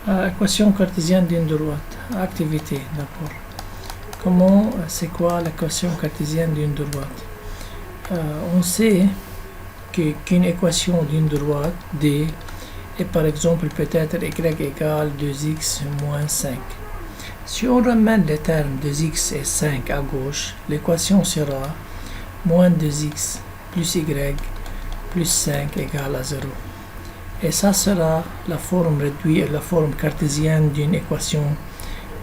Équation cartésienne d'une droite. Activité d'abord. Comment, c'est quoi l'équation cartésienne d'une droite? On sait qu'une équation d'une droite D est par exemple peut-être y égale 2x moins 5. Si on ramène les termes 2x et 5 à gauche, l'équation sera moins 2x plus y plus 5 égale à 0. Et ça sera la forme réduite, la forme cartésienne d'une équation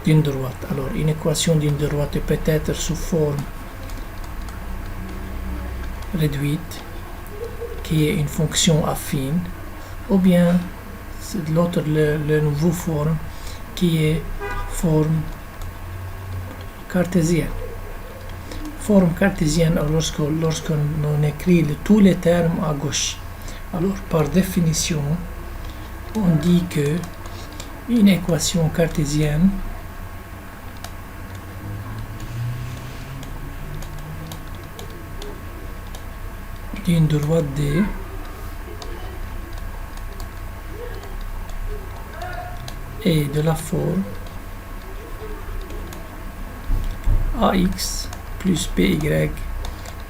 d'une droite. Alors, une équation d'une droite peut être sous forme réduite, qui est une fonction affine, ou bien l'autre, le nouveau forme, qui est forme cartésienne. Forme cartésienne lorsqu'on écrit tous les termes à gauche. Alors, par définition, on dit que une équation cartésienne d'une droite D est de la forme AX plus BY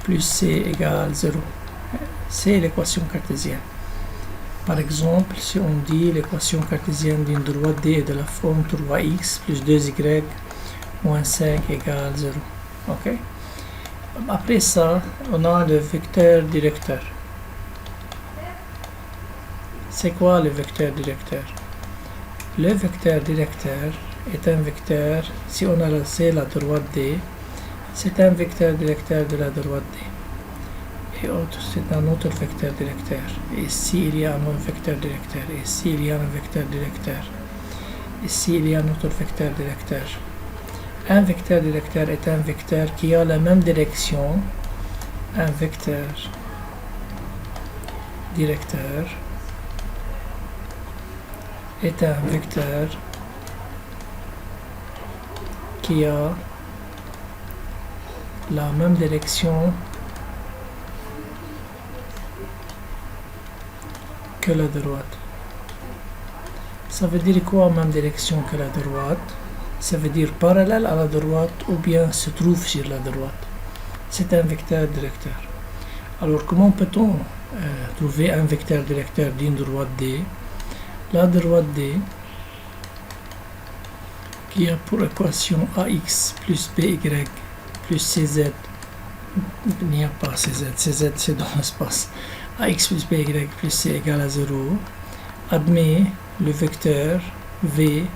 plus C égale 0. C'est l'équation cartésienne. Par exemple, si on dit l'équation cartésienne d'une droite D est de la forme 3x plus 2y moins 5 égale 0. Ok? Après ça, on a le vecteur directeur. C'est quoi le vecteur directeur? Le vecteur directeur est un vecteur, si on a laissé la droite D, c'est un vecteur directeur de la droite D. Et autre, c'est un autre vecteur directeur. Et ici, il y a un autre vecteur directeur. Et ici, il y a un vecteur directeur. Ici, il y a un autre vecteur directeur. Un vecteur directeur est un vecteur qui a la même direction. Un vecteur directeur est un vecteur qui a la même direction que la droite. Ça veut dire quoi, même direction que la droite? Ça veut dire parallèle à la droite ou bien se trouve sur la droite. C'est un vecteur directeur. Alors, comment peut-on trouver un vecteur directeur d'une droite D? La droite D, qui a pour équation AX plus BY plus CZ, il n'y a pas CZ, CZ c'est dans l'espace, AX plus BY plus C égale à 0, admet le vecteur V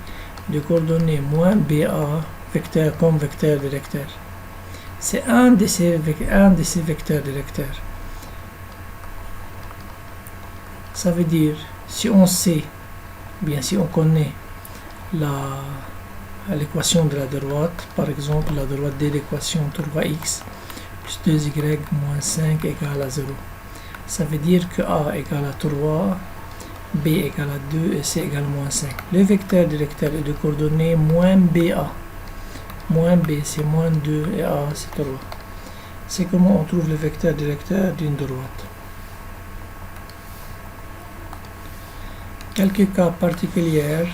de coordonnées moins BA vecteur comme vecteur directeur. C'est un de ces vecteurs directeurs. Ça veut dire, si on sait, bien si on connaît l'équation de la droite, par exemple la droite D, l'équation 3x plus 2y moins 5 égale à 0. Ça veut dire que A égale à 3, B égale à 2 et C égale à moins 5. Le vecteur directeur est de coordonnées moins BA. Moins B c'est moins 2 et A c'est 3. C'est comment on trouve le vecteur directeur d'une droite. Quelques cas particuliers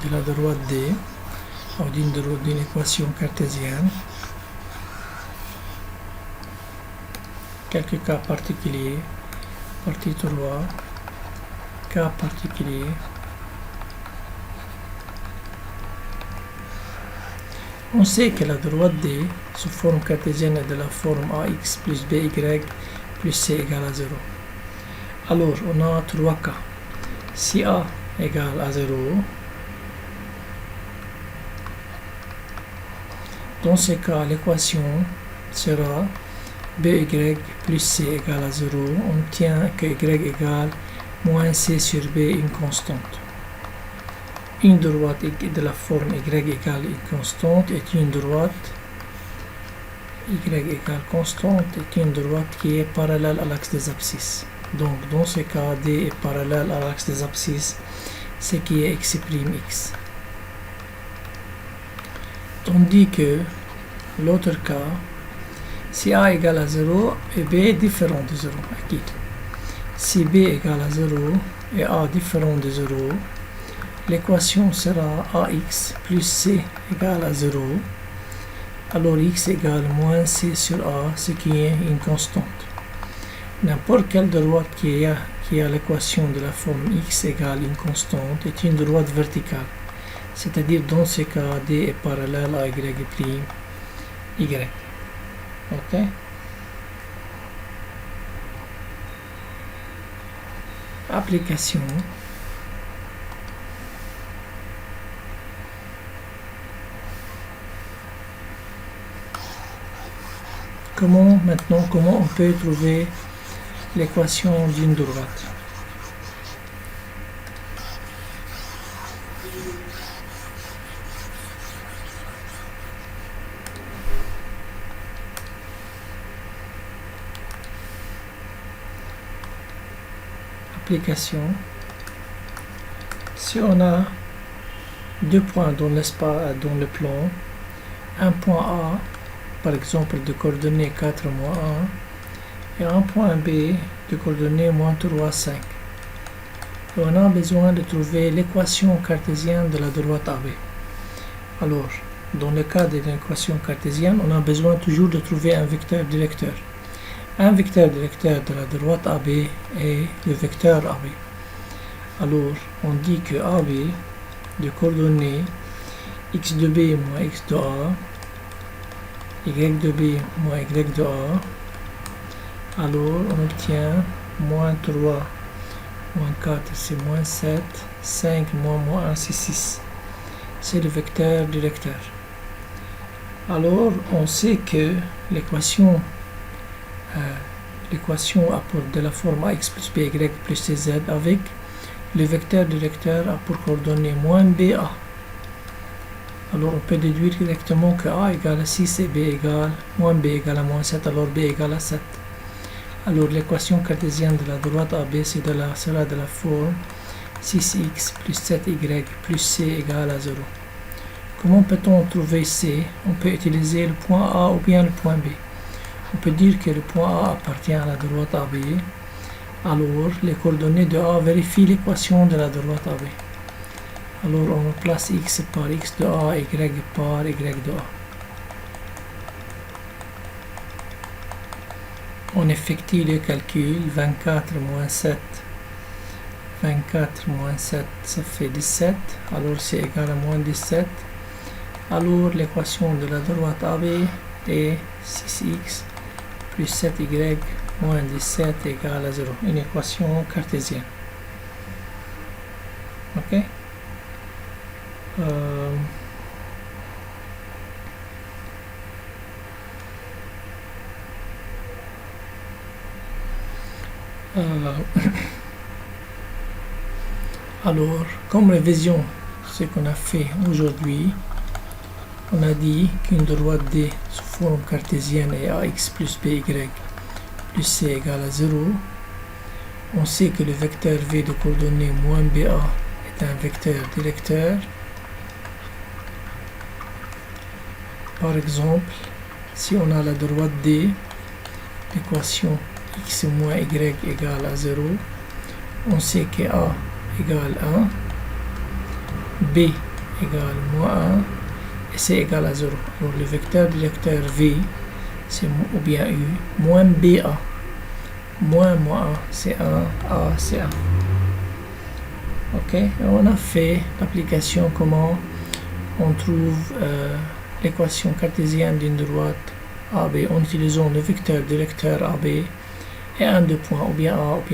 de la droite D ou d'une équation cartésienne. Quelques cas particuliers. Partie 3. Cas particulier. On sait que la droite D sous forme cartésienne est de la forme AX plus BY plus C égale à 0. Alors, on a 3 cas. Si A égale à 0, dans ce cas, l'équation sera BY plus C égale à 0. On tient que Y égale moins C sur B, une constante. Une droite de la forme Y égale une constante est une droite Y égale constante est une droite qui est parallèle à l'axe des abscisses. Donc, dans ce cas, D est parallèle à l'axe des abscisses, ce qui est x', x. Tandis que l'autre cas, si A égale à 0 et B est différent de 0, si B égale à 0 et A différent de 0, l'équation sera ax plus c égale à 0. Alors x égale moins c sur a, ce qui est une constante. N'importe quelle droite qui a l'équation de la forme x égale une constante est une droite verticale. C'est-à-dire dans ce cas, D est parallèle à y'. Ok? Application. Comment on peut trouver l'équation d'une droite? Application. Si on a deux points dans l'espace, dans le plan, un point A, par exemple de coordonnées 4, moins 1, et un point B de coordonnées moins 3, 5. Et on a besoin de trouver l'équation cartésienne de la droite AB. Alors, dans le cas de l'équation cartésienne, on a besoin toujours de trouver un vecteur directeur. Un vecteur directeur de la droite AB est le vecteur AB. Alors, on dit que AB de coordonnées x de B moins x de A, y de B moins y de A, alors on obtient moins 3, moins 4 c'est moins 7, 5 moins 1 c'est 6. C'est le vecteur directeur. Alors on sait que l'équation apporte de la forme ax plus by plus cz avec le vecteur directeur a pour coordonnées moins ba. Alors on peut déduire directement que a égale à 6 et b égale moins b égale à moins 7, alors b égale à 7. Alors l'équation cartésienne de la droite AB sera de la forme 6x plus 7y plus c égale à 0. Comment peut-on trouver c? On peut utiliser le point A ou bien le point B. On peut dire que le point A appartient à la droite AB. Alors les coordonnées de A vérifient l'équation de la droite AB. Alors on remplace x par x de A, y par y de A. On effectue le calcul, 24 moins 7. 24 moins 7, ça fait 17. Alors c'est égal à moins 17. Alors l'équation de la droite AB est 6x plus 7y moins 17 égale à 0. Une équation cartésienne. Ok? Alors, comme révision, ce qu'on a fait aujourd'hui, on a dit qu'une droite D sous forme cartésienne est ax plus by plus c égale à 0. On sait que le vecteur v de coordonnées moins ba est un vecteur directeur. Par exemple, si on a la droite D, l'équation x moins y égale à 0, on sait que a égale 1, b égale moins 1, et c égale à 0. Alors le vecteur directeur v, c'est ou bien u, moins ba, moins 1, c'est 1, a, c'est 1. Ok, et on a fait l'application comment on trouve l'équation cartésienne d'une droite AB en utilisant le vecteur directeur AB et un de points, ou bien A, ou bien